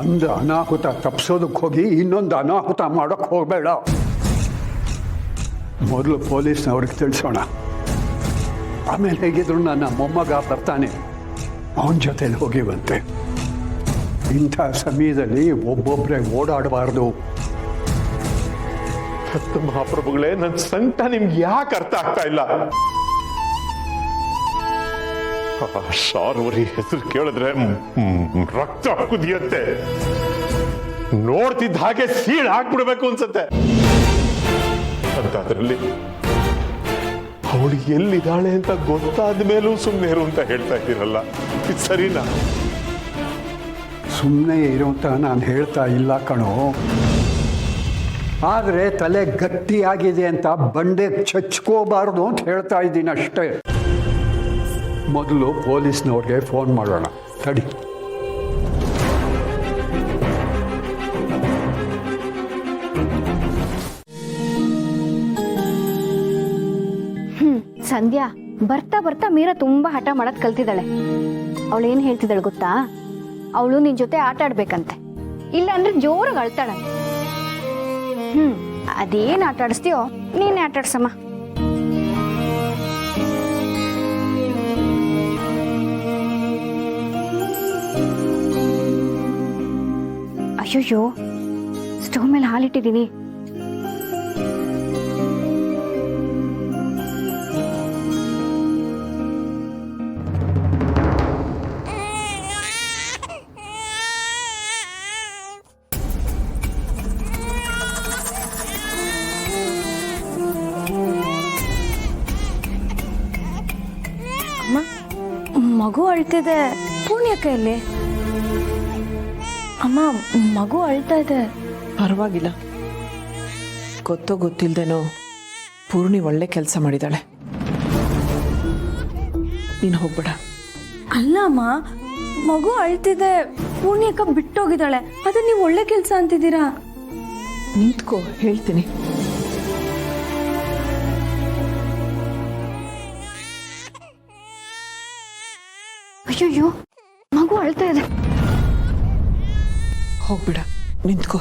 ಒಂದು ಅನಾಹುತ ತಪ್ಪಿಸೋದಕ್ಕೆ ಹೋಗಿ ಇನ್ನೊಂದು ಅನಾಹುತ ಮಾಡೋಕ್ಕೆ ಹೋಗಬೇಡ. ಮೊದಲು ಪೊಲೀಸ್ನವ್ರಿಗೆ ತಿಳಿಸೋಣ, ಆಮೇಲೆ ಹೇಗಿದ್ರು ನನ್ನ ಮೊಮ್ಮಗ ಬರ್ತಾನೆ, ಅವನ ಜೊತೆಲಿ ಹೋಗಿವಂತೆ. ಇಂಥ ಸಮಯದಲ್ಲಿ ಒಬ್ಬೊಬ್ಬರೇ ಓಡಾಡಬಾರ್ದು. ಮಹಾಪ್ರಭುಗಳೇ, ನನ್ನ ಸಂಕಟ ನಿಮ್ಗೆ ಯಾಕೆ ಅರ್ಥ ಆಗ್ತಾ ಇಲ್ಲ? ಶಾರ್ವರಿ ಹೆಸರು ಕೇಳಿದ್ರೆ ರಕ್ತ ಕುದಿಯತ್ತೆ. ನೋಡ್ತಿದ್ದ ಹಾಗೆ ಸೀಳ್ ಹಾಕ್ಬಿಡ್ಬೇಕು ಅನ್ಸತ್ತೆ. ಅಂತದ್ರಲ್ಲಿ ಅವಳು ಎಲ್ಲಿದ್ದಾಳೆ ಅಂತ ಗೊತ್ತಾದ ಮೇಲೂ ಸುಮ್ಮನೆ ಇರು ಅಂತ ಹೇಳ್ತಾ ಇದ್ದೀರಲ್ಲ, ಇದು ಸರಿನಾ? ಸುಮ್ಮನೆ ಇರು ಅಂತ ನಾನು ಹೇಳ್ತಾ ಇಲ್ಲ ಕಣೋ, ಆದರೆ ತಲೆ ಗಟ್ಟಿಯಾಗಿದೆ ಅಂತ ಬಂಡೆಗೆ ಚಚ್ಕೋಬಾರ್ದು ಅಂತ ಹೇಳ್ತಾ ಇದ್ದೀನಿ ಅಷ್ಟೇ. ಮೊದಲು ಪೊಲೀಸ್ನವ್ರಿಗೆ ಫೋನ್ ಮಾಡೋಣ, ತಡಿ. ಸಂಧ್ಯಾ ಬರ್ತಾ ಬರ್ತಾ ಮೀರಾ ತುಂಬಾ ಹಠ ಮಾಡಕ್ ಕಲ್ತಿದ್ದಾಳೆ. ಅವಳು ಏನ್ ಹೇಳ್ತಿದ್ದಾಳೆ ಗೊತ್ತಾ? ಅವಳು ನಿನ್ ಜೊತೆ ಆಟ ಆಡ್ಬೇಕಂತೆ, ಇಲ್ಲ ಅಂದ್ರೆ ಜೋರಾಗಿ ಅಳ್ತಾಳೆ. ಅದೇನ್ ಆಟ ಆಡಿಸ್ತೀಯೋ ನೀನೇ ಆಟ ಆಡ್ಸಮ್ಮ. ಅಯ್ಯೋ, ಸ್ಟವ್ ಮೇಲೆ ಹಾಲಿಟ್ಟಿದ್ದೀನಿ. ಮಗು ಅಳ್ತಿದೆ. ಪೂರ್ಣಿ ಕೈಯಲ್ಲಿ ಅಮ್ಮ, ಮಗು ಅಳ್ತಾ ಇದೆ. ಪರವಾಗಿಲ್ಲ, ಗೊತ್ತೋ ಗೊತ್ತಿಲ್ದೇನೋ ಪೂರ್ಣಿ ಒಳ್ಳೆ ಕೆಲಸ ಮಾಡಿದಾಳೆ. ನೀನು ಹೋಗ್ಬೇಡ. ಅಲ್ಲ ಅಮ್ಮ, ಮಗು ಅಳ್ತಿದೆ, ಪೂರ್ಣಿ ಅಕ್ಕ ಬಿಟ್ಟೋಗಿದ್ದಾಳೆ, ಅದೇ ನೀವು ಒಳ್ಳೆ ಕೆಲಸ ಅಂತಿದ್ದೀರಾ. ನಿಂತ್ಕೋ, ಹೇಳ್ತೀನಿ. ಅಯ್ಯೋ, ಮಗು ಅಳ್ತಾ ಇದೆ. ಹೋಗ್ಬೇಡ, ನಿಂತ್ಕೋ.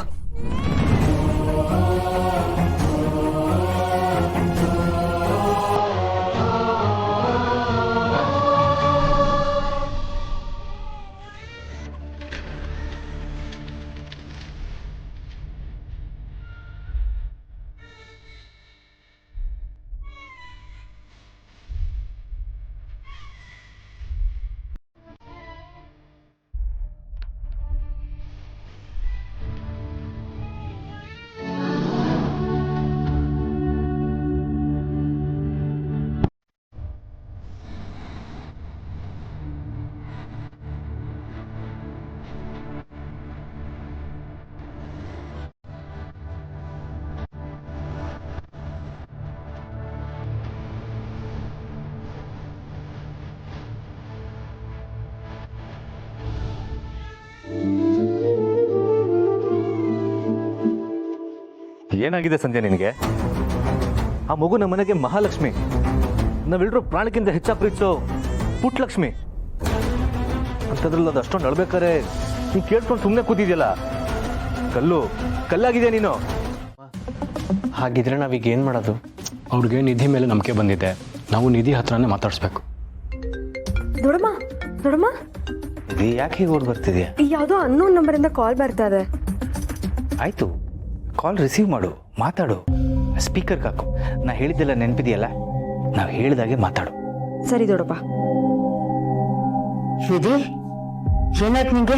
ಏನಾಗಿದೆ ಸಂಧ್ಯಾ ನಿನಗೆ? ಆ ಮಗು ನಮ್ಮ ಮನೆಗೆ ಮಹಾಲಕ್ಷ್ಮಿ, ನಾವೆಲ್ಲರೂ ಪ್ರಾಣಕ್ಕಿಂತ ಹೆಚ್ಚಾಗಿ ಪ್ರೀತಿಸೋ ಪುಟ್ಟಲಕ್ಷ್ಮಿ ಅಂತದ್ರಲ್ಲಿ ಅದು ಅಷ್ಟೊಂದು ಅಳ್ಬೇಕಾರೆ ನೀನು ಕೇಳ್ಕೊಂಡು ಸುಮ್ಮನೆ ಕೂತಿದ್ಯಲ್ಲ, ಕಲ್ಲಾಗಿದೆ ನೀನು. ಹಾಗಿದ್ರೆ ನಾವೀಗ ಏನು ಮಾಡೋದು? ಅವ್ರಿಗೆ ನಿಧಿ ಮೇಲೆ ನಂಬಿಕೆ ಬಂದಿದೆ, ನಾವು ನಿಧಿ ಹತ್ರನೇ ಮಾತಾಡಿಸ್ಬೇಕು. ದೊಡಮ್ಮ ದೊಡಮ್ಮ, ನಿಧಿ ಯಾಕೆ ಹೀಗೆ ಓಡ್ ಬರ್ತಿದ್ಯಾ? ಯಾವುದೋ ಅನ್ನೋನ್ ನಂಬರಿಂದ ಕಾಲ್ ಬರ್ತಾ ಇದೆ. ಆಯಿತು, ಕಾಲ್ ರಿಸೀವ್ ಮಾಡು, ಮಾತಾಡು. ಸ್ಪೀಕರ್ಗೆ ಹಾಕು. ನಾ ಹೇಳಿದ್ದೆಲ್ಲ ನೆನಪಿದೆಯಲ್ಲ, ನಾವು ಹೇಳಿದಾಗೆ ಮಾತಾಡು. ಸರಿ ದೊಡಪ್ಪ. ನಿಧಿ, ಏನಾಯ್ತು ನಿಂಗೆ?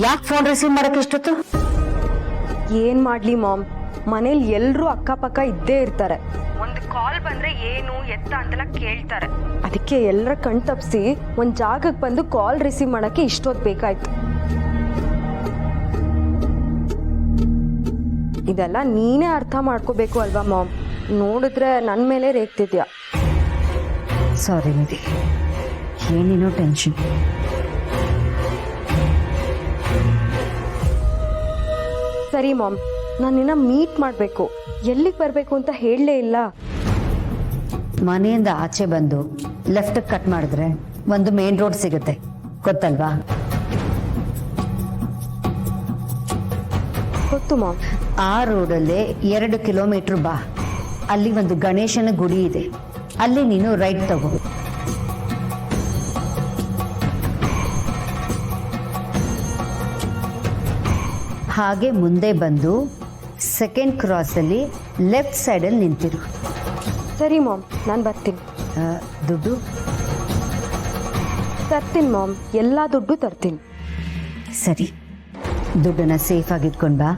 ಯಾಕೆ ಫೋನ್ ರಿಸೀವ್ ಮಾಡಕ್ಕೆ ಎಷ್ಟೊತ್ತು? ಏನ್ ಮಾಡ್ಲಿ ಮಾಮ್, ಮನೇಲಿ ಎಲ್ರೂ ಅಕ್ಕಪಕ್ಕ ಇದ್ದೇ ಇರ್ತಾರೆ. ಒಂದು ಕಾಲ್ ಬಂದ್ರೆ ಏನು ಎತ್ತ ಅಂತೆಲ್ಲ ಕೇಳ್ತಾರೆ. ಅದಕ್ಕೆ ಎಲ್ಲರ ಕಣ್ ತಪ್ಪಿಸಿ ಒಂದ್ ಜಾಗಕ್ಕೆ ಬಂದು ಕಾಲ್ ರಿಸೀವ್ ಮಾಡಕ್ಕೆ ಇಷ್ಟೊತ್ತು ಬೇಕಾಯ್ತು. ಇದೆಲ್ಲ ನೀನೇ ಅರ್ಥ ಮಾಡ್ಕೋಬೇಕು ಅಲ್ವಾ ಮಾಮ್? ನೋಡಿದ್ರೆ ನನ್ನ ಮೇಲೆ ರೇಗ್ತಿದ್ಯಾ. ಸಾರಿ ನಿಧಿ, ಏನೇನೋ ಟೆನ್ಷನ್. ಸರಿ ಮಾಮ್, ನಾನು ನಿನ್ನ ಮೀಟ್ ಮಾಡಬೇಕು. ಎಲ್ಲಿಗೆ ಬರಬೇಕು ಅಂತ ಹೇಳಲೇ ಇಲ್ಲ. ಮನೆಯಿಂದ ಆಚೆ ಬಂದು ಲೆಫ್ಟ್ ಕಟ್ ಮಾಡಿದ್ರೆ ಒಂದು ಮೇನ್ ರೋಡ್ ಸಿಗುತ್ತೆ, ಗೊತ್ತಲ್ವಾ? ಗೊತ್ತು ಮಾಮ್. ಆ ರೋಡಲ್ಲೇ 2 ಕಿಲೋಮೀಟರ್ ಬಾ, ಅಲ್ಲಿ ಒಂದು ಗಣೇಶನ ಗುಡಿ ಇದೆ, ಅಲ್ಲಿ ನೀನು ರೈಟ್ ತಗೋ. ಹಾಗೆ ಮುಂದೆ ಬಂದು ಸೆಕೆಂಡ್ ಕ್ರಾಸಲ್ಲಿ ಲೆಫ್ಟ್ ಸೈಡಲ್ಲಿ ನಿಂತಿರು. ಸರಿ ಮಾಮ್, ನಾನು ಬರ್ತೀನಿ. ದುಡ್ಡು ತರ್ತೀನಿ ಮಾಮ್, ಎಲ್ಲ ದುಡ್ಡು ತರ್ತೀನಿ. ಸರಿ, ದುಡ್ಡನ್ನ ಸೇಫಾಗಿ ಇಟ್ಕೊಂಡು ಬಾ.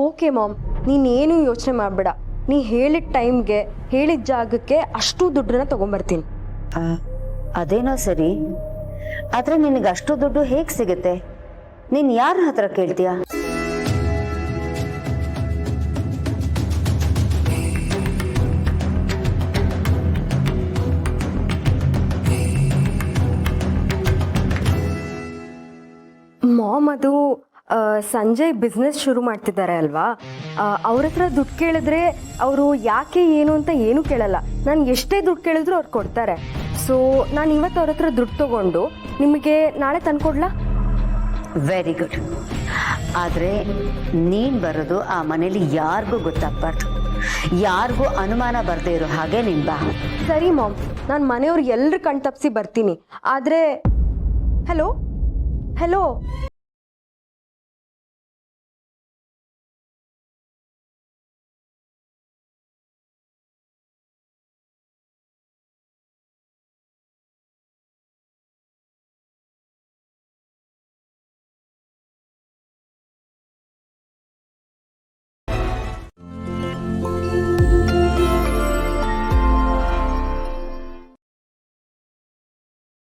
ಓಕೆ ಮಾಮ್, ನೀನೇನು ಯೋಚನೆ ಮಾಡಬೇಡ. ನೀ ಹೇಳಿದ ಟೈಮ್ಗೆ ಹೇಳಿದ ಜಾಗಕ್ಕೆ ಅಷ್ಟು ದುಡ್ಡನ್ನ ತಗೊಂಬರ್ತೀನಿ. ಅದೇನೋ ಸರಿ, ಆದರೆ ನಿನಗೆ ಅಷ್ಟು ದುಡ್ಡು ಹೇಗೆ ಸಿಗುತ್ತೆ? ನೀನು ಯಾರ ಹತ್ರ ಕೇಳ್ತೀಯ? ಮಾಮ್, ಅದು ಸಂಜಯ್ ಬಿಸ್ನೆಸ್ ಶುರು ಮಾಡ್ತಿದ್ದಾರೆ ಅಲ್ವಾ, ಅವ್ರ ಹತ್ರ ದುಡ್ಡು ಕೇಳಿದ್ರೆ ಅವರು ಯಾಕೆ ಏನು ಅಂತ ಏನೂ ಕೇಳಲ್ಲ. ನಾನು ಎಷ್ಟೇ ದುಡ್ಡು ಕೇಳಿದ್ರು ಅವ್ರು ಕೊಡ್ತಾರೆ. ಸೊ ನಾನು ಇವತ್ತು ಅವ್ರ ಹತ್ರ ದುಡ್ಡು ತಗೊಂಡು ನಿಮಗೆ ನಾಳೆ ತಂದ್ಕೊಡ್ಲಾ? Very good. ಆದರೆ ನೀನು ಬರೋದು ಆ ಮನೇಲಿ ಯಾರಿಗೂ ಗೊತ್ತಾಗಬಾರ್ದು, ಯಾರಿಗೂ ಅನುಮಾನ ಬರದೇ ಇರೋ ಹಾಗೆ ನೀನು ಬಾ. ಸರಿ ಮಾಮ್, ನಾನು ಮನೆಯವ್ರು ಎಲ್ಲರೂ ಕಣ್ ತಪ್ಪಿಸಿ ಬರ್ತೀನಿ. ಆದರೆ ಹಲೋ